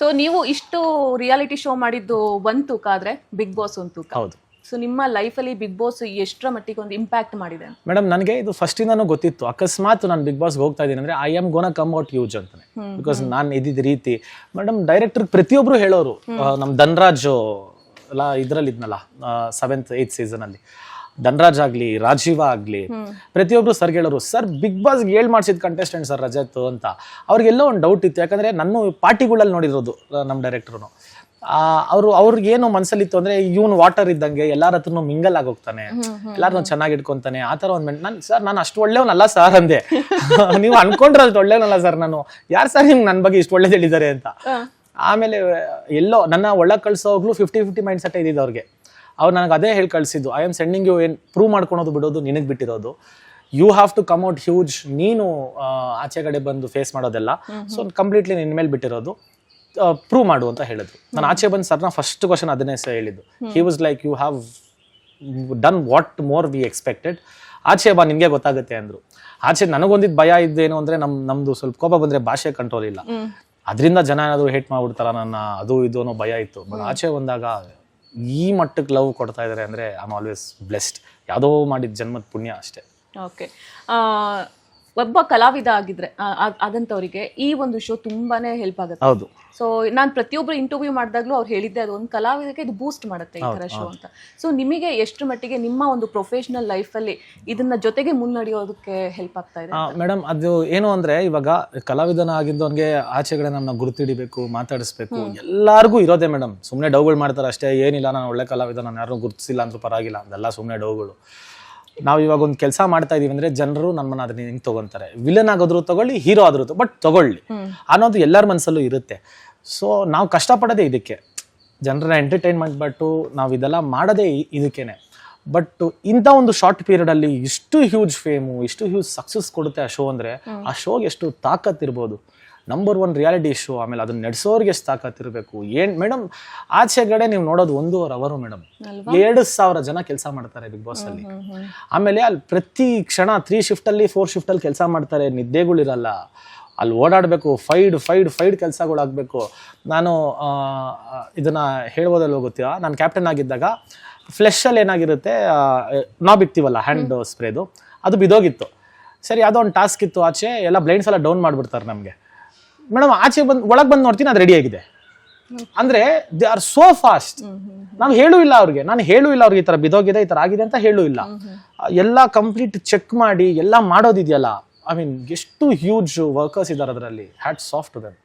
So ನೀವು ಇಷ್ಟು reality show ಮಾಡಿದ್ದು ಒಂದು ತೂಕ ಆದ್ರೆ ಬಿಗ್ ಬಾಸ್ ಒಂದು ತೂಕ. ಹೌದು. ಸೊ ನಿಮ್ಮ ಲೈಫಲ್ಲಿ ಬಿಗ್ ಬಾಸ್ ಎಷ್ಟರ ಮಟ್ಟಿಗೆ ಒಂದು ಇಂಪ್ಯಾಕ್ಟ್ ಮಾಡಿದೆ? ಮೇಡಮ್ ನನಗೆ ಇದು ಫಸ್ಟಿಂದಾನು ಗೊತ್ತಿತ್ತು, ಅಕಸ್ಮಾತ್ ನಾನು ಬಿಗ್ ಬಾಸ್ಗೆ ಹೋಗ್ತಾ ಇದ್ದೀನಿ ಅಂದ್ರೆ I am gonna come out use ಅಂತಾನೆ. ಬಿಕಾಸ್ ನಾನು ಇದ್ದಿದ್ದ ರೀತಿ ಮೇಡಮ್ ಡೈರೆಕ್ಟರ್ ಪ್ರತಿಯೊಬ್ರು ಹೇಳೋರು, ನಮ್ ಧನ್ರಾಜ್ ಎಲ್ಲ ಇದ್ರಲ್ಲಿ ಇದ್ನಲ್ಲ 7th 8th ಸೀಸನ್ ಅಲ್ಲಿ ಧನ್ರಾಜ್ ಆಗ್ಲಿ ರಾಜೀವ ಆಗ್ಲಿ ಪ್ರತಿಯೊಬ್ರು ಸರ್ ಹೇಳೋರು, ಸರ್ ಬಿಗ್ ಬಾಸ್ ಹೇಳ್ ಮಾಡ್ಸಿದ್ ಕಂಟೆಸ್ಟೆಂಟ್ ಸರ್ ರಜತ್ ಅಂತ. ಅವ್ರಿಗೆಲ್ಲೋ ಒಂದು ಡೌಟ್ ಇತ್ತು, ಯಾಕಂದ್ರೆ ನನ್ನ ಪಾರ್ಟಿಗಳಲ್ಲಿ ನೋಡಿರೋದು ನಮ್ಮ ಡೈರೆಕ್ಟರ್ನು. ಅವ್ರಿಗೇನು ಮನ್ಸಲ್ಲಿತ್ತು ಅಂದ್ರೆ ಇವನು ವಾಟರ್ ಇದ್ದಂಗೆ ಎಲ್ಲಾರ ಹತ್ರನು ಮಿಂಗಲ್ ಆಗೋಗ್ತಾನೆ, ಎಲ್ಲಾರನ್ನೂ ಚೆನ್ನಾಗಿ ಇಟ್ಕೊಂತಾನೆ, ಆ ತರ ಒಂದ್ ನಾನು ಅಷ್ಟು ಒಳ್ಳೆಯವನಲ್ಲ ಸರ್ ಅಂದೆ. ನೀವು ಅನ್ಕೊಂಡ್ರೆ ಅಷ್ಟು ಒಳ್ಳೆಯವನಲ್ಲ ಸರ್ ನಾನು, ಯಾರು ಸರ್ ನಿಮ್ಗೆ ನನ್ನ ಬಗ್ಗೆ ಇಷ್ಟು ಒಳ್ಳೇದು ಹೇಳಿದ್ದಾರೆ ಅಂತ. ಆಮೇಲೆ ಎಲ್ಲೋ ನನ್ನ ಒಳಗೆ ಕಳ್ಸೋಗ್ಲು 50-50 ಮೈಂಡ್ ಸೆಟ್ ಇದ್ದಿದ್ದು ಅವ್ರಿಗೆ. ಅವ್ರು ನನಗೆ ಅದೇ ಹೇಳಿ ಕಳಿಸಿದ್ದು, ಐ ಆಮ್ ಸೆಂಡಿಂಗ್ ಯು, ಏನ್ ಪ್ರೂವ್ ಮಾಡ್ಕೊಳೋದು ಬಿಡೋದು ನಿನಗೆ ಬಿಟ್ಟಿರೋದು, you have to come out huge, ನೀನು ಆಚೆ ಕಡೆ ಬಂದು ಫೇಸ್ ಮಾಡೋದೆಲ್ಲ ಸೊ ಕಂಪ್ಲೀಟ್ಲಿ ನಿನ್ನ ಮೇಲೆ ಬಿಟ್ಟಿರೋದು, ಪ್ರೂವ್ ಮಾಡು ಅಂತ ಹೇಳಿದ್ರು. ನಾನು ಆಚೆ ಬಂದು ಸರ್ನ ಫಸ್ಟ್ ಕ್ವಶನ್ ಅದನ್ನೇ ಹೇಳಿದ್ದು. He was like, you have done what more we expected, ಆಚೆ ಬಾ ನಿನ್ಗೆ ಗೊತ್ತಾಗುತ್ತೆ ಅಂದ್ರು. ಆಚೆ ನನಗೊಂದಿದ್ದು ಭಯ ಇದ್ದೇನು ಅಂದ್ರೆ ನಮ್ದು ಸ್ವಲ್ಪ ಕೋಪ ಬಂದ್ರೆ ಭಾಷೆ ಕಂಟ್ರೋಲ್ ಇಲ್ಲ, ಅದರಿಂದ ಜನ ಏನಾದ್ರು ಹೇಟ್ ಮಾಡ್ಬಿಡ್ತಾರ ನನ್ನ, ಅದು ಇದು ಅನ್ನೋ ಭಯ ಇತ್ತು. ಬಟ್ ಆಚೆ ಬಂದಾಗ ಈ ಮಟ್ಟಕ್ಕೆ ಲವ್ ಕೊಡ್ತಾ ಇದಾರೆ ಅಂದ್ರೆ ಐ ಆಮ್ ಆಲ್ವೇಸ್ ಬ್ಲೆಸ್ಡ್. ಯಾವುದೋ ಮಾಡಿದ ಜನ್ಮದ ಪುಣ್ಯ ಅಷ್ಟೇ. ಓಕೆ, ಒಬ್ಬ ಕಲಾವಿದ ಆಗಿದ್ರೆ ಆದಂತವರಿಗೆ ಈ ಒಂದು ಶೋ ತುಂಬಾನೇ ಹೆಲ್ಪ್ ಆಗುತ್ತೆ. ಹೌದು. ಸೊ ನಾನು ಪ್ರತಿಯೊಬ್ಬರು ಇಂಟರ್ವ್ಯೂ ಮಾಡಿದಾಗ್ಲೂ ಅವ್ರು ಹೇಳಿದ್ದೆ, ಅದು ಒಂದು ಕಲಾವಿದಕ್ಕೆ ಇದು ಬೂಸ್ಟ್ ಮಾಡುತ್ತೆ ಈ ತರ ಶೋ ಅಂತ. ಸೊ ನಿಮಗೆ ಎಷ್ಟು ಮಟ್ಟಿಗೆ ನಿಮ್ಮ ಒಂದು ಪ್ರೊಫೆಷನಲ್ ಲೈಫಲ್ಲಿ ಇದನ್ನ ಜೊತೆಗೆ ಮುನ್ನಡೆಯೋದಕ್ಕೆ ಹೆಲ್ಪ್ ಆಗ್ತಾ ಇದೆ? ಮೇಡಮ್ ಅದು ಏನು ಅಂದ್ರೆ, ಇವಾಗ ಕಲಾವಿದನ ಆಗಿದ್ದವನ್ಗೆ ಆಚೆಗಡೆ ನಮ್ಮ ಗುರುತಿಡಿಬೇಕು, ಮಾತಾಡಿಸ್ಬೇಕು, ಎಲ್ಲಾರ್ಗು ಇರೋದೇ ಮೇಡಮ್. ಸುಮ್ಮನೆ ಡೌಗಳು ಮಾಡ್ತಾರೆ ಅಷ್ಟೇ, ಏನಿಲ್ಲ ನಾನು ಒಳ್ಳೆ ಕಲಾವಿದ, ನಾನು ಯಾರು ಗುರುತಿಸಿಲ್ಲ ಅಂದ್ರೂ ಪರವಾಗಿಲ್ಲ, ಅದೆಲ್ಲ ಸುಮ್ಮನೆ ಡೌಗಳು. ನಾವು ಇವಾಗ ಒಂದು ಕೆಲಸ ಮಾಡ್ತಾ ಇದೀವಿ ಅಂದ್ರೆ ಜನರು ನಮ್ಮನ್ನ ಅದನ್ನ ಹಿಂಗೆ ತಗೊಂತಾರೆ, ವಿಲನ್ ಆಗೋದ್ರು ತಗೊಳ್ಳಿ, ಹೀರೋ ಆದ್ರೂ ಬಟ್ ತಗೊಳ್ಳಿ ಅನ್ನೋದು ಎಲ್ಲರ ಮನಸ್ಸಲ್ಲೂ ಇರುತ್ತೆ. ಸೊ ನಾವು ಕಷ್ಟಪಡೋದೇ ಇದಕ್ಕೆ, ಜನರನ್ನ ಎಂಟರ್ಟೈನ್ಮೆಂಟ್ ಬಿಟ್ಟು ನಾವು ಇದೆಲ್ಲ ಮಾಡೋದೇ ಇದಕ್ಕೇನೆ. ಬಟ್ ಇಂಥ ಒಂದು ಶಾರ್ಟ್ ಪೀರಿಯಡ್ ಅಲ್ಲಿ ಇಷ್ಟು ಹ್ಯೂಜ್ ಫೇಮು, ಇಷ್ಟು ಹ್ಯೂಜ್ ಸಕ್ಸಸ್ ಕೊಡುತ್ತೆ ಆ ಶೋ ಅಂದ್ರೆ, ಆ ಶೋಗೆ ಎಷ್ಟು ತಾಕತ್ ಇರ್ಬೋದು. ನಂಬರ್ 1 ರಿಯಾಲಿಟಿ ಶೋ, ಆಮೇಲೆ ಅದನ್ನ ನಡೆಸೋರ್ಗೆ ಎಷ್ಟು ತಾಕತ್ತಿರಬೇಕು. ಏನ್ ಮೇಡಮ್ ಆಚೆಗಡೆ ನೀವು ನೋಡೋದು 1.5 hour ಮೇಡಮ್, 2,000 ಜನ ಕೆಲಸ ಮಾಡ್ತಾರೆ ಬಿಗ್ ಬಾಸ್ ಅಲ್ಲಿ. ಆಮೇಲೆ ಅಲ್ಲಿ ಪ್ರತಿ ಕ್ಷಣ 3 ಶಿಫ್ಟ್ ಅಲ್ಲಿ 4 ಶಿಫ್ಟ್ ಅಲ್ಲಿ ಕೆಲಸ ಮಾಡ್ತಾರೆ, ನಿದ್ದೆಗಳಿರಲ್ಲ, ಅಲ್ಲಿ ಓಡಾಡಬೇಕು, ಫೈಡ್ ಕೆಲಸಗಳಾಗಬೇಕು. ನಾನು ಇದನ್ನ ಹೇಳ್ಬೋದಲ್ಲ ಗೊತ್ತಾ, ನಾನು ಕ್ಯಾಪ್ಟನ್ ಆಗಿದ್ದಾಗ ಫ್ಲೆಶ್ ಅಲ್ಲಿ ಏನಾಗಿರುತ್ತೆ, ನಾವು ಬಿಡ್ತೀವಲ್ಲ ಹ್ಯಾಂಡ್ ಸ್ಪ್ರೇದು, ಅದು ಬಿದೋಗಿತ್ತು. ಸರಿ, ಯಾವುದೋ ಒಂದು ಟಾಸ್ಕ್ ಇತ್ತು, ಆಚೆ ಎಲ್ಲ ಬ್ಲೈಂಡ್ಸ್ ಎಲ್ಲ ಡೌನ್ ಮಾಡ್ಬಿಡ್ತಾರೆ ನಮಗೆ. ಮೇಡಮ್ ಆಚೆ ಒಳಗೆ ಬಂದು ನೋಡ್ತೀನಿ ಅದು ರೆಡಿ ಆಗಿದೆ ಅಂದ್ರೆ ದೇ ಆರ್ ಸೋ ಫಾಸ್ಟ್. ನಾವು ಹೇಳೂ ಇಲ್ಲ ಅವ್ರಿಗೆ, ನಾನು ಹೇಳೂ ಇಲ್ಲ ಅವ್ರಿಗೆ ಈ ತರ ಬಿದೋಗಿದೆ, ಈ ತರ ಆಗಿದೆ ಅಂತ ಹೇಳೂ ಇಲ್ಲ. ಎಲ್ಲ ಕಂಪ್ಲೀಟ್ ಚೆಕ್ ಮಾಡಿ ಎಲ್ಲ ಮಾಡೋದಿದೆಯಲ್ಲ, ಐ ಮೀನ್ ಎಷ್ಟು ಹ್ಯೂಜ್ ವರ್ಕರ್ಸ್ ಇದ್ದಾರೆ ಅದರಲ್ಲಿ. Hats off to them.